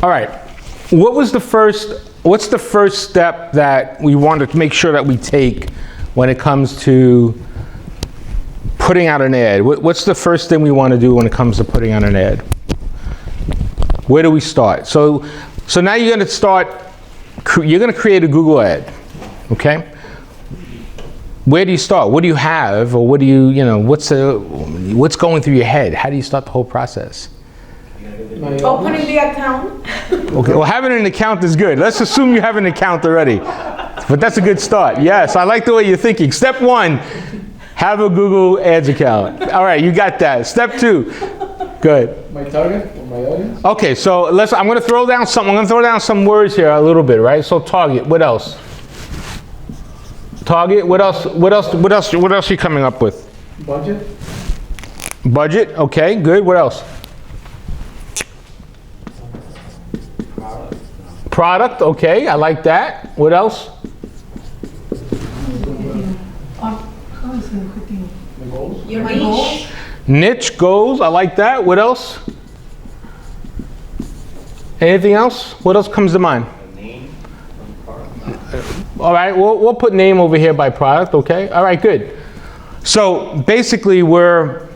All right, what's the first step that we want to make sure that we take when it comes to putting out an ad? What's the first thing we want to do when it comes to putting out an ad? Where do we start? So now you're going to create a Google ad, okay? Where do you start? What do you have, or what do what's going through your head? How do you start the whole process? Opening the account. Okay, well, having an account is good. Let's assume you have an account already. But that's a good start. Yes, I like the way you're thinking. Step 1, have a Google Ads account. All right, you got that. Step 2, good. My target or my audience? Okay, so I'm going to throw down some words here a little bit, right? So target, what else? Target, what else are you coming up with? Budget. Budget, okay, good. What else? Product, okay, I like that. What else? Your niche. Niche, goals, I like that. What else? Anything else? What else comes to mind? Name of product. All right, we'll put name over here by product, okay? All right, good. So basically we're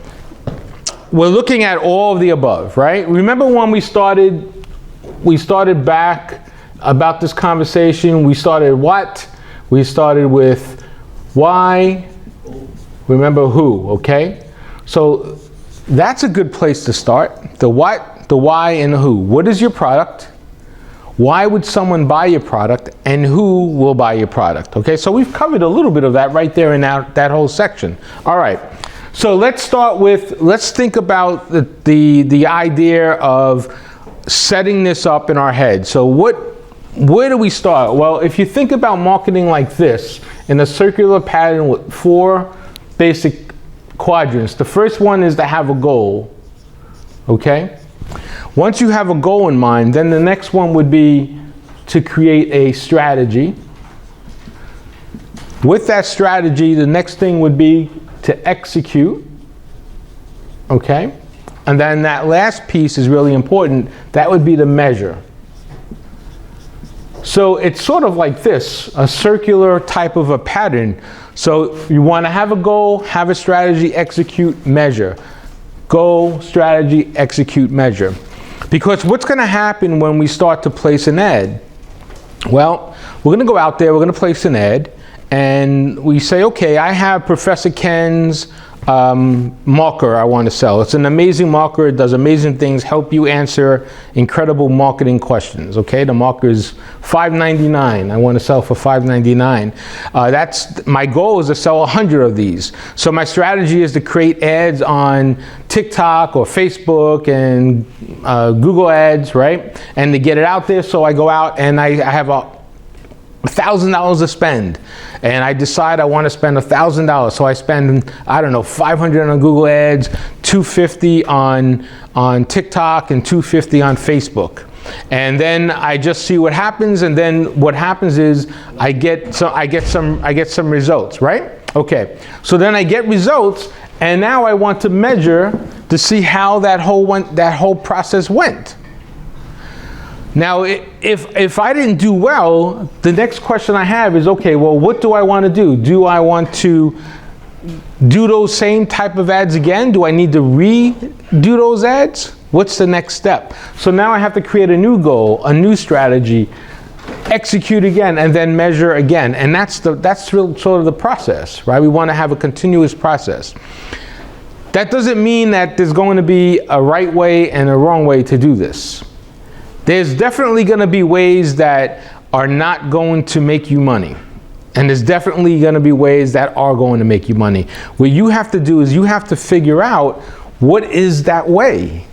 looking at all of the above, right? Remember when we started back about this conversation, we started what? We started with why, remember who, okay? So that's a good place to start. The what, the why, and the who. What is your product? Why would someone buy your product? And who will buy your product? Okay, so we've covered a little bit of that right there in that whole section. All right, so let's think about the idea of setting this up in our head. So where do we start? Well, if you think about marketing like this, in a circular pattern with 4 basic quadrants, the first one is to have a goal, okay? Once you have a goal in mind, then the next one would be to create a strategy. With that strategy, the next thing would be to execute, okay? And then that last piece is really important. That would be to measure. So it's sort of like this, a circular type of a pattern. So you want to have a goal, have a strategy, execute, measure. Goal, strategy, execute, measure. Because what's going to happen when we start to place an ad? Well, we're going to go out there, we're going to place an ad, and we say, okay, I have Professor Ken's marker I want to sell. It's an amazing marker. It does amazing things, help you answer incredible marketing questions. Okay, the marker is $5.99. I want to sell for $5.99. That's my goal, is to sell 100 of these. So my strategy is to create ads on TikTok or Facebook and Google ads, right? And to get it out there. So I go out and I have $1,000 to spend, and I decide I want to spend $1,000. So I spend, I don't know, $500 on Google ads, $250 on TikTok, and $250 on Facebook. And then I just see what happens, and then what happens is I get some results, right? Okay. So then I get results, and now I want to measure to see how that whole process went. Now, if I didn't do well, the next question I have is, okay, well, what do I want to do? Do I want to do those same type of ads again? Do I need to redo those ads? What's the next step? So now I have to create a new goal, a new strategy, execute again, and then measure again. And that's sort of the process, right? We want to have a continuous process. That doesn't mean that there's going to be a right way and a wrong way to do this. There's definitely going to be ways that are not going to make you money. And there's definitely going to be ways that are going to make you money. What you have to do is you have to figure out what is that way,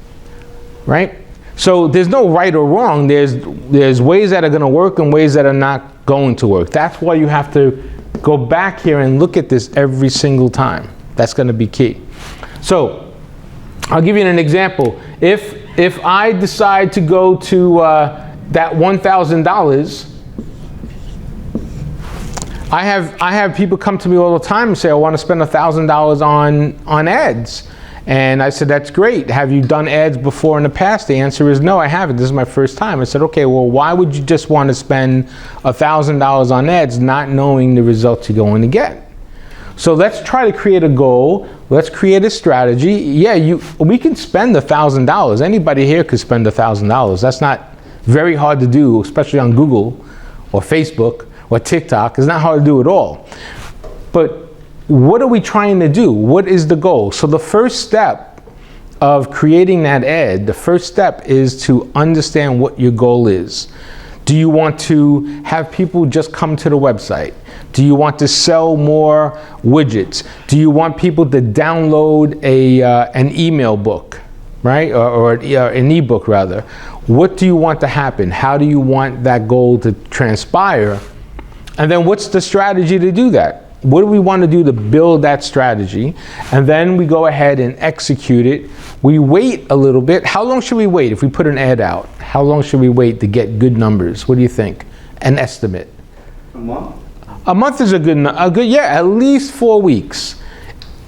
right? So there's no right or wrong. There's ways that are going to work and ways that are not going to work. That's why you have to go back here and look at this every single time. That's going to be key. So I'll give you an example. If I decide to go to that $1,000, I have people come to me all the time and say, I want to spend $1,000 on ads. And I said, that's great. Have you done ads before in the past? The answer is no, I haven't. This is my first time. I said, okay, well, why would you just want to spend $1,000 on ads not knowing the results you're going to get? So let's try to create a goal. Let's create a strategy. Yeah, we can spend $1,000. Anybody here could spend $1,000. That's not very hard to do, especially on Google or Facebook or TikTok. It's not hard to do at all. But what are we trying to do? What is the goal? So the first step of creating that ad, the first step is to understand what your goal is. Do you want to have people just come to the website? Do you want to sell more widgets? Do you want people to download an email book, right? Or an ebook rather. What do you want to happen? How do you want that goal to transpire? And then what's the strategy to do that? What do we want to do to build that strategy? And then we go ahead and execute it. We wait a little bit. How long should we wait if we put an ad out? How long should we wait to get good numbers? What do you think? An estimate. A month? A month is a good, yeah, at least 4 weeks.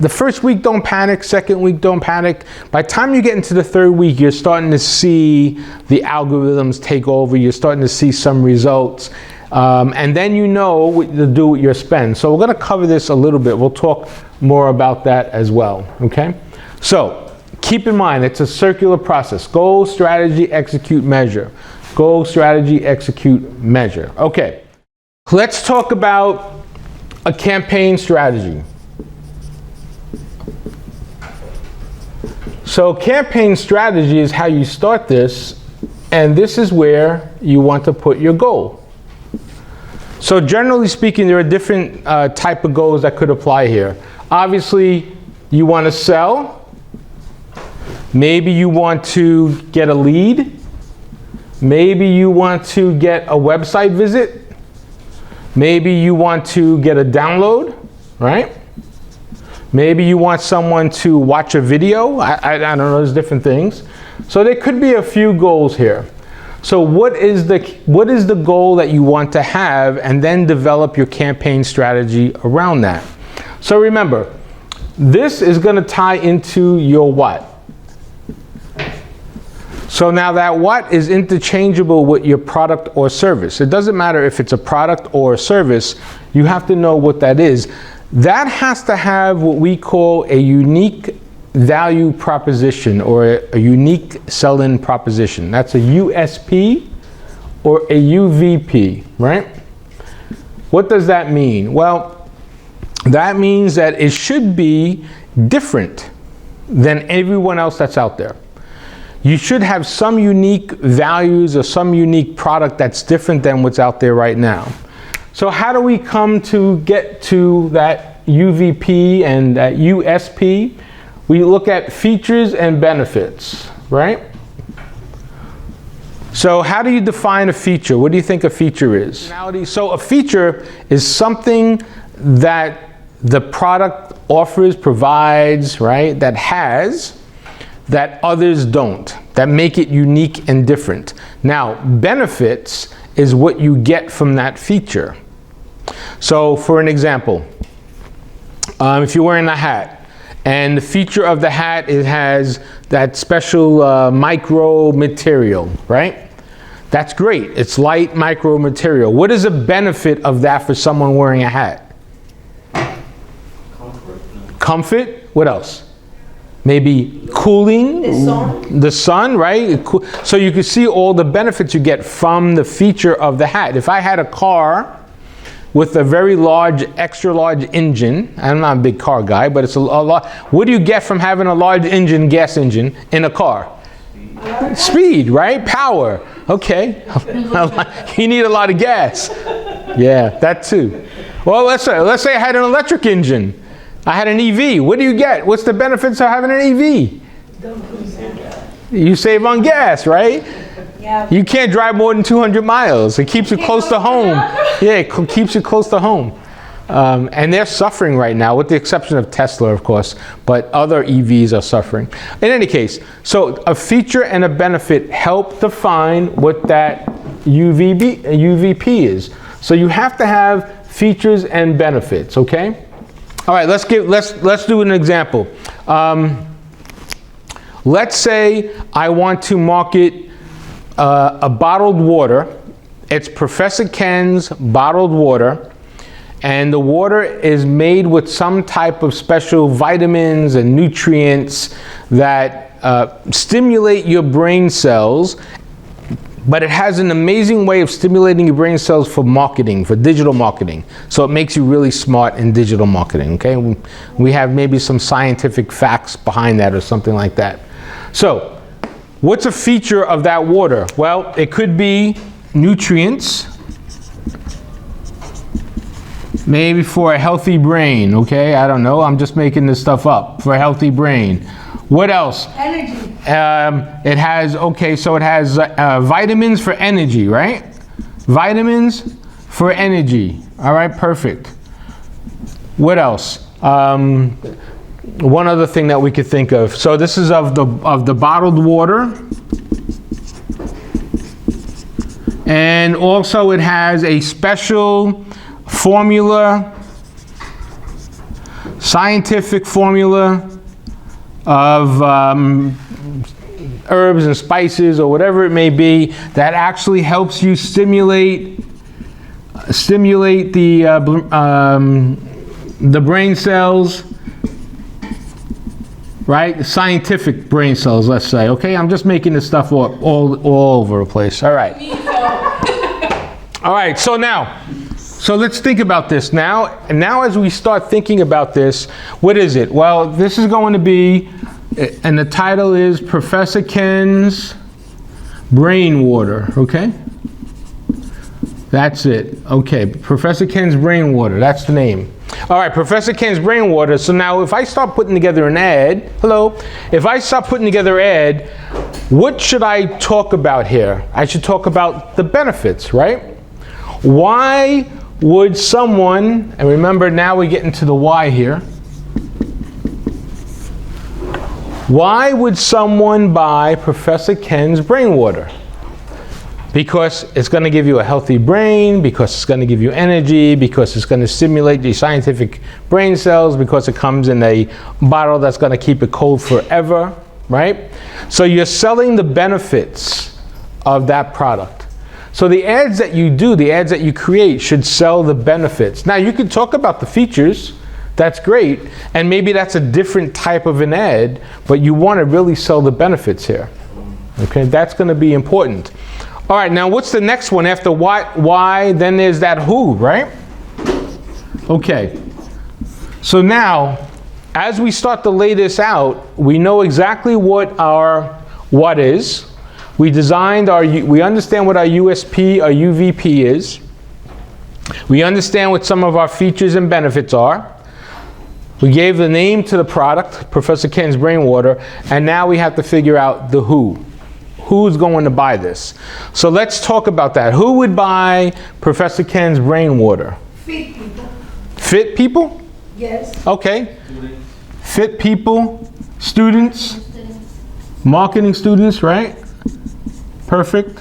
The first week, don't panic. Second week, don't panic. By the time you get into the third week, you're starting to see the algorithms take over. You're starting to see some results. And then you know what to do with your spend. So we're going to cover this a little bit. We'll talk more about that as well. Okay? So keep in mind, it's a circular process. Goal, strategy, execute, measure. Goal, strategy, execute, measure. Okay. Let's talk about a campaign strategy. So campaign strategy is how you start this, and this is where you want to put your goal. So generally speaking, there are different type of goals that could apply here. Obviously, you want to sell. Maybe you want to get a lead. Maybe you want to get a website visit. Maybe you want to get a download, right? Maybe you want someone to watch a video. I don't know, there's different things. So there could be a few goals here. So what is the goal that you want to have, and then develop your campaign strategy around that. So remember, this is going to tie into your what. So now that what is interchangeable with your product or service. It doesn't matter if it's a product or a service, you have to know what that is. That has to have what we call a unique value proposition, or a unique sell-in proposition. That's a USP or a UVP, right? What does that mean? Well, that means that it should be different than everyone else that's out there. You should have some unique values or some unique product that's different than what's out there right now. So how do we come to get to that UVP and that USP? We look at features and benefits, right? So how do you define a feature? What do you think a feature is? So a feature is something that the product offers, provides, right? That has, that others don't, that make it unique and different. Now, benefits is what you get from that feature. So for an example, if you're wearing a hat, and the feature of the hat, it has that special micro material, right? That's great. It's light micro material. What is a benefit of that for someone wearing a hat? Comfort. What else? Maybe cooling. The sun. The sun, right? So you can see all the benefits you get from the feature of the hat. If I had a car with a very large, extra large engine, I'm not a big car guy, but it's a lot. What do you get from having a large engine, gas engine, in a car? Speed, right? Power. Okay. You need a lot of gas. Yeah, that too. Well, let's say I had an electric engine. I had an EV. What do you get? What's the benefits of having an EV? You save on gas, right? Yeah. You can't drive more than 200 miles. It keeps you close to home. Yeah, it keeps you close to home. And they're suffering right now, with the exception of Tesla, of course, but other EVs are suffering. In any case, so a feature and a benefit help define what that UVP is. So you have to have features and benefits, okay? All right, let's do an example. Let's say I want to market a bottled water. It's Professor Ken's bottled water, and the water is made with some type of special vitamins and nutrients that stimulate your brain cells, but it has an amazing way of stimulating your brain cells for marketing, for digital marketing. So it makes you really smart in digital marketing, okay? We have maybe some scientific facts behind that or something like that. So, what's a feature of that water? Well, it could be nutrients, maybe for a healthy brain, okay? I don't know, I'm just making this stuff up, for a healthy brain. What else? Energy. It has, okay, so it has vitamins for energy, right? Vitamins for energy. All right, perfect. What else? One other thing that we could think of. So this is of the bottled water. And also it has a special formula, scientific formula of herbs and spices or whatever it may be that actually helps you stimulate the brain cells, right? Scientific brain cells, let's say. Okay, I'm just making this stuff all over the place. All right. All right. So let's think about this now. And now, as we start thinking about this, what is it? Well, this is going to be, and the title is Professor Ken's Brain Water, okay? That's it. Okay, Professor Ken's Brain Water, that's the name. All right, Professor Ken's Brain Water. So now if I start putting together an ad, if I start putting together an ad, what should I talk about here? I should talk about the benefits, right? Why would someone, and remember now we get into the why here, why would someone buy Professor Ken's Brain Water? Because it's going to give you a healthy brain, because it's going to give you energy, because it's going to stimulate the scientific brain cells, because it comes in a bottle that's going to keep it cold forever, right? So you're selling the benefits of that product. So the ads that you do, the ads that you create should sell the benefits. Now you can talk about the features, that's great, and maybe that's a different type of an ad, but you want to really sell the benefits here. Okay, that's going to be important. All right, now what's the next one after what, why, then there's that who, right? Okay, so now, as we start to lay this out, we know exactly what our what is. We understand what our USP, our UVP is. We understand what some of our features and benefits are. We gave the name to the product, Professor Ken's Brain Water, and now we have to figure out the who. Who's going to buy this? So let's talk about that. Who would buy Professor Ken's Brain Water? Fit people. Fit people? Yes. Okay. Fit people, students, marketing students, right? Perfect.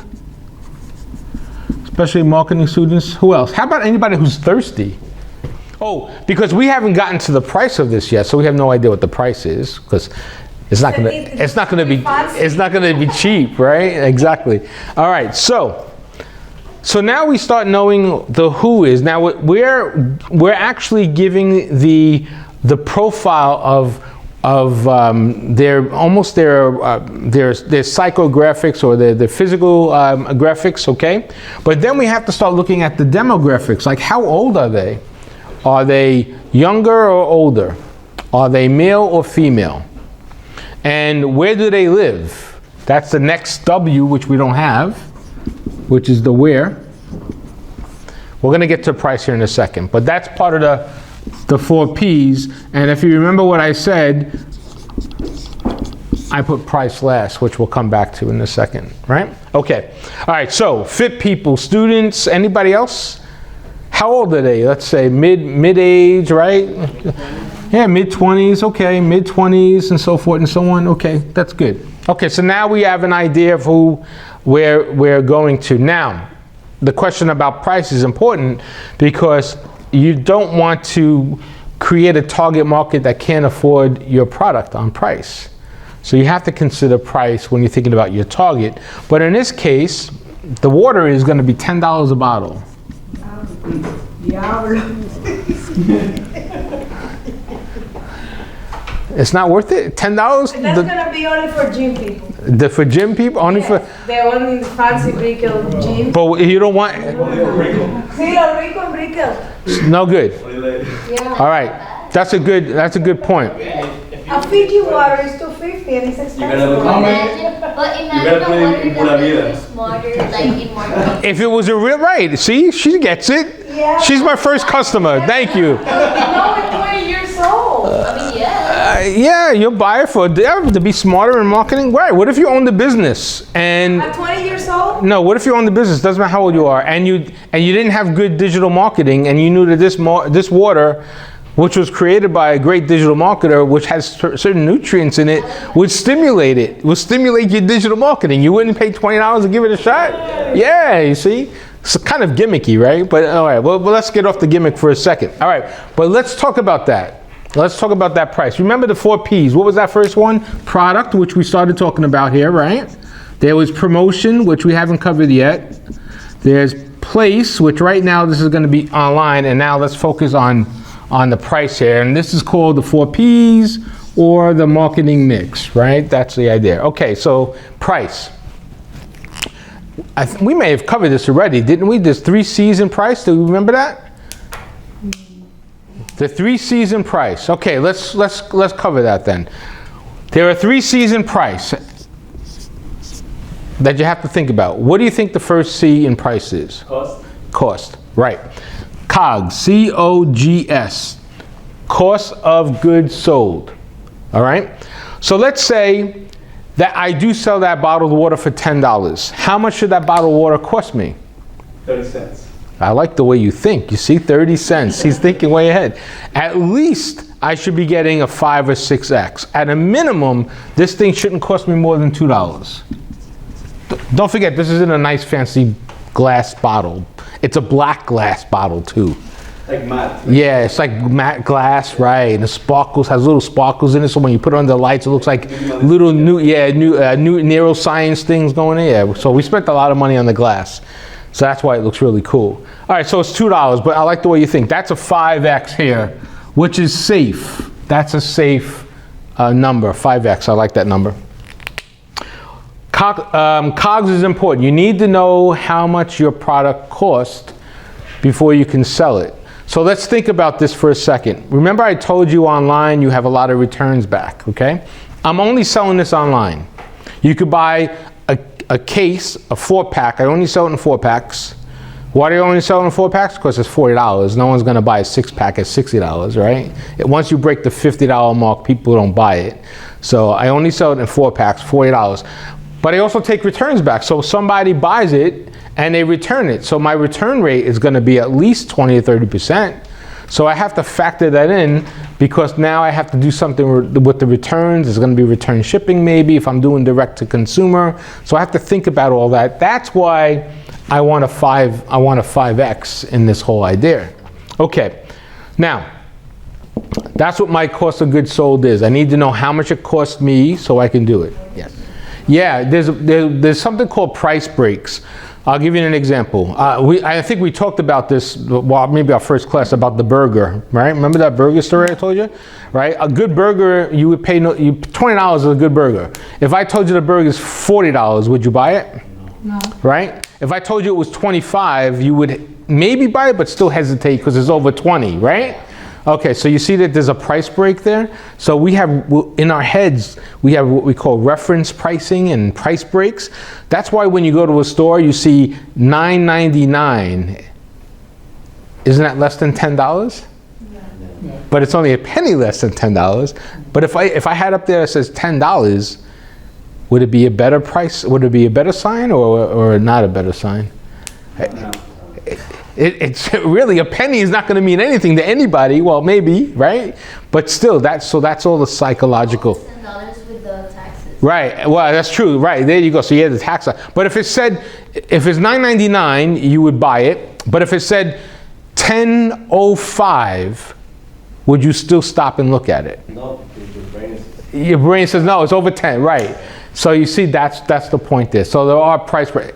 Especially marketing students. Who else? How about anybody who's thirsty? Oh, because we haven't gotten to the price of this yet, so we have no idea what the price is, because it's not gonna be cheap, right? Exactly. All right. So now we start knowing the who is. Now we're actually giving the profile of their psychographics or their physical graphics, okay? But then we have to start looking at the demographics, like how old are they? Are they younger or older? Are they male or female? And where do they live? That's the next W, which we don't have, which is the where. We're gonna get to price here in a second, but that's part of the 4 Ps. And if you remember what I said, I put price last, which we'll come back to in a second, right? Okay, all right, so fit people, students, anybody else? How old are they? Let's say mid-age, right? Yeah, mid-20s, okay, mid-20s and so forth and so on. Okay, that's good. Okay, so now we have an idea of where we're going to. Now, the question about price is important because you don't want to create a target market that can't afford your product on price. So you have to consider price when you're thinking about your target. But in this case, the water is going to be $10 a bottle. It's not worth it? $10? And that's gonna be only for gym people. For gym people? Only for... The only the fancy brickle gym. But you don't want... Sí, los ricos brickle. No good. Yeah. All right. That's a good point. A Fiji water is $2.50 and it's expensive. But imagine the water that makes you smarter, like in marketing. If it was a real... Right. See? She gets it. Yeah. She's my first customer. Thank you. You know, it's 20 years old. I mean, yeah. Yeah, you'll buy it for them to be smarter in marketing. Right. What if you own the business and... At 20 years old? No, what if you own the business? Doesn't matter how old you are, and you didn't have good digital marketing, and you knew that this water, which was created by a great digital marketer, which has certain nutrients in it, would stimulate your digital marketing. You wouldn't pay $20 to give it a shot? Yeah, you see? It's kind of gimmicky, right? But all right, well, let's get off the gimmick for a second. All right, but let's talk about that. Let's talk about that price. Remember the 4 P's. What was that first one? Product, which we started talking about here, right? There was promotion, which we haven't covered yet. There's place, which right now this is going to be online, and now let's focus on the price here. And this is called the 4 P's or the marketing mix, right? That's the idea. Okay, so price. We may have covered this already, didn't we? There's 3 C's in price. Do you remember that? The 3 C's in price. Okay, let's cover that then. There are 3 C's in price that you have to think about. What do you think the first C in price is? Cost. Cost, right. COGS, C-O-G-S, cost of goods sold, all right? So let's say that I do sell that bottled water for $10. How much should that bottled water cost me? 30 cents. I like the way you think. You see, 30 cents. He's thinking way ahead. At least I should be getting a 5 or 6X. At a minimum, this thing shouldn't cost me more than $2. Don't forget, this is in a nice fancy glass bottle. It's a black glass bottle too. Like matte. Yeah, it's like matte glass, right? And the sparkles, has little sparkles in it, so when you put it under the lights, it looks like little new neuroscience things going in. Yeah, so we spent a lot of money on the glass. So that's why it looks really cool. All right, so it's $2, but I like the way you think. That's a 5X here, which is safe. That's a safe number, 5X. I like that number. COGS is important. You need to know how much your product costs before you can sell it. So let's think about this for a second. Remember I told you online you have a lot of returns back, okay? I'm only selling this online. You could buy a case, a 4-pack. I only sell it in 4-packs. Why do you only sell it in 4-packs? Because it's $40. No one's going to buy a 6-pack at $60, right? Once you break the $50 mark, people don't buy it. So I only sell it in 4-packs, $40. But I also take returns back. So somebody buys it and they return it. So my return rate is going to be at least 20 or 30%. So I have to factor that in because now I have to do something with the returns. There's going to be return shipping maybe if I'm doing direct to consumer. So I have to think about all that. That's why I want a 5X in this whole idea. Okay. Now, that's what my cost of goods sold is. I need to know how much it costs me so I can do it. Yes. Yeah, there's something called price breaks. I'll give you an example. I think we talked about this, well, maybe our first class, about the burger, right? Remember that burger story I told you? Right? A good burger, you would pay $20 is a good burger. If I told you the burger is $40, would you buy it? No. Right? If I told you it was $25, you would maybe buy it, but still hesitate because it's over $20, right? Okay, so you see that there's a price break there. So we have, in our heads, we have what we call reference pricing and price breaks. That's why when you go to a store, you see $9.99. Isn't that less than $10? Yeah. But it's only a penny less than $10. But if I had up there that says $10, would it be a better price? Would it be a better sign or not a better sign? No. It's really, a penny is not going to mean anything to anybody. Well, maybe, right? But still, that's all the psychological. $10 with the taxes. Right. Well, that's true. Right. There you go. So you had the tax. But if it's $9.99, you would buy it. But if it said $10.05, would you still stop and look at it? No, because your brain is... your brain says, no, it's over 10, right? So you see, that's the point there. So there are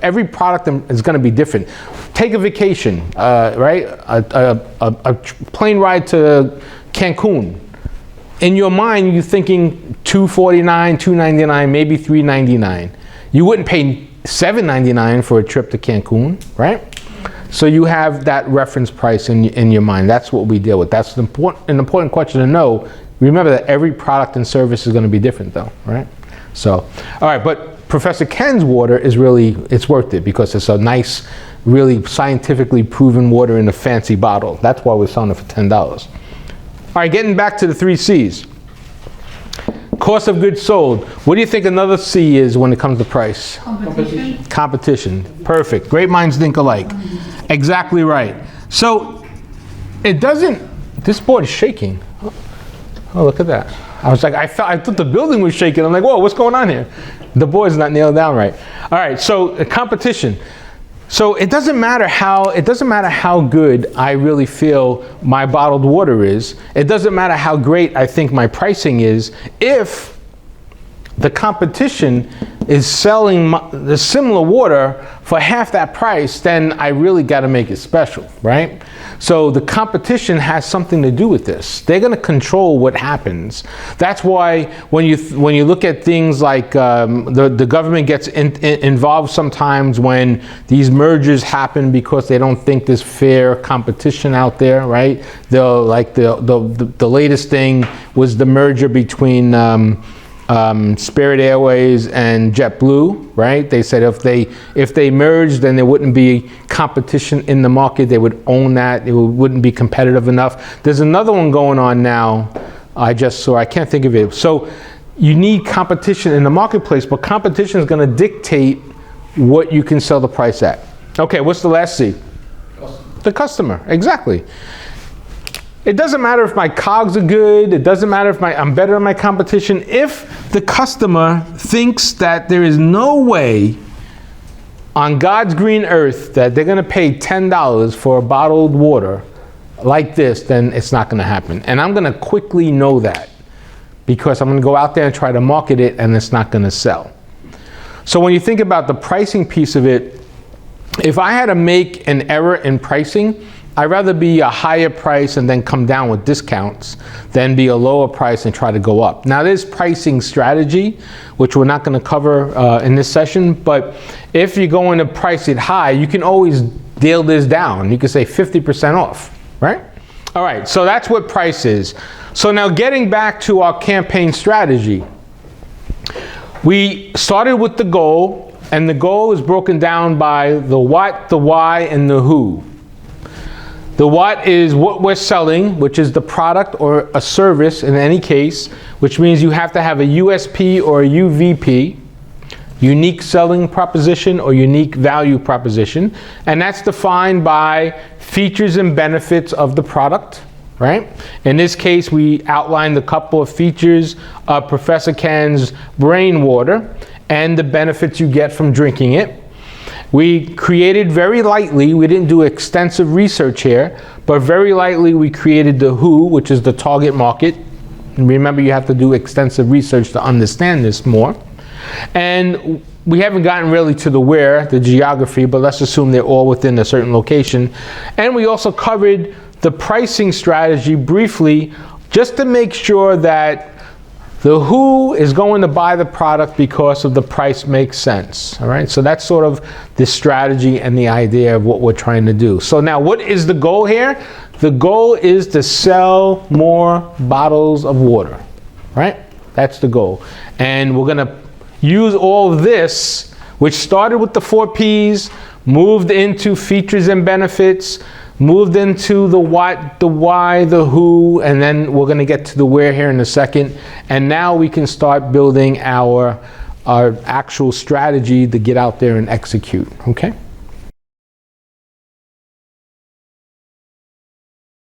every product is going to be different. Take a vacation, right? A plane ride to Cancun. In your mind, you're thinking $249, $299, maybe $399. You wouldn't pay $799 for a trip to Cancun, right? So you have that reference price in your mind. That's what we deal with. That's an important question to know. Remember that every product and service is going to be different, though, right? So, all right, but Professor Ken's water is really, it's worth it because it's a nice, really scientifically proven water in a fancy bottle. That's why we're selling it for $10. All right, getting back to the 3 C's. Cost of goods sold. What do you think another C is when it comes to price? Competition. Competition. Perfect. Great minds think alike. Exactly right. So it doesn't, this board is shaking. Oh, look at that. I was like, I thought the building was shaking. I'm like, whoa, what's going on here? The board's not nailed down right. All right, so competition. So it doesn't matter how good I really feel my bottled water is. It doesn't matter how great I think my pricing is. If the competition is selling the similar water for half that price, then I really got to make it special, right? So the competition has something to do with this. They're going to control what happens. That's why when you look at things like the government gets involved sometimes when these mergers happen because they don't think there's fair competition out there, right? The latest thing was the merger between Spirit Airways and JetBlue, right? They said if they merged, then there wouldn't be competition in the market. They would own that. It wouldn't be competitive enough. There's another one going on now. I just saw. I can't think of it. So you need competition in the marketplace, but competition is going to dictate what you can sell the price at. Okay, what's the last C? The customer. Exactly. It doesn't matter if my COGS are good. It doesn't matter if I'm better than my competition. If the customer thinks that there is no way on God's green earth that they're going to pay $10 for a bottled water like this, then it's not going to happen. And I'm going to quickly know that because I'm going to go out there and try to market it and it's not going to sell. So when you think about the pricing piece of it, if I had to make an error in pricing, I'd rather be a higher price and then come down with discounts than be a lower price and try to go up. Now there's pricing strategy, which we're not going to cover in this session, but if you're going to price it high, you can always deal this down. You can say 50% off, right? All right, so that's what price is. So now getting back to our campaign strategy, we started with the goal, and the goal is broken down by the what, the why, and the who. The what is what we're selling, which is the product or a service in any case, which means you have to have a USP or a UVP, unique selling proposition or unique value proposition, and that's defined by features and benefits of the product, right? In this case, we outlined a couple of features of Professor Ken's brain water and the benefits you get from drinking it. We created very lightly, we didn't do extensive research here, but very lightly we created the who, which is the target market. And remember, you have to do extensive research to understand this more. And we haven't gotten really to the where, the geography, but let's assume they're all within a certain location. And we also covered the pricing strategy briefly, just to make sure that the who is going to buy the product because of the price makes sense, all right? So that's sort of the strategy and the idea of what we're trying to do. So now what is the goal here? The goal is to sell more bottles of water, right? That's the goal. And we're gonna use all of this, which started with the 4 Ps, moved into features and benefits, moved into the what, the why, the who, and then we're going to get to the where here in a second. And now we can start building our actual strategy to get out there and execute, okay?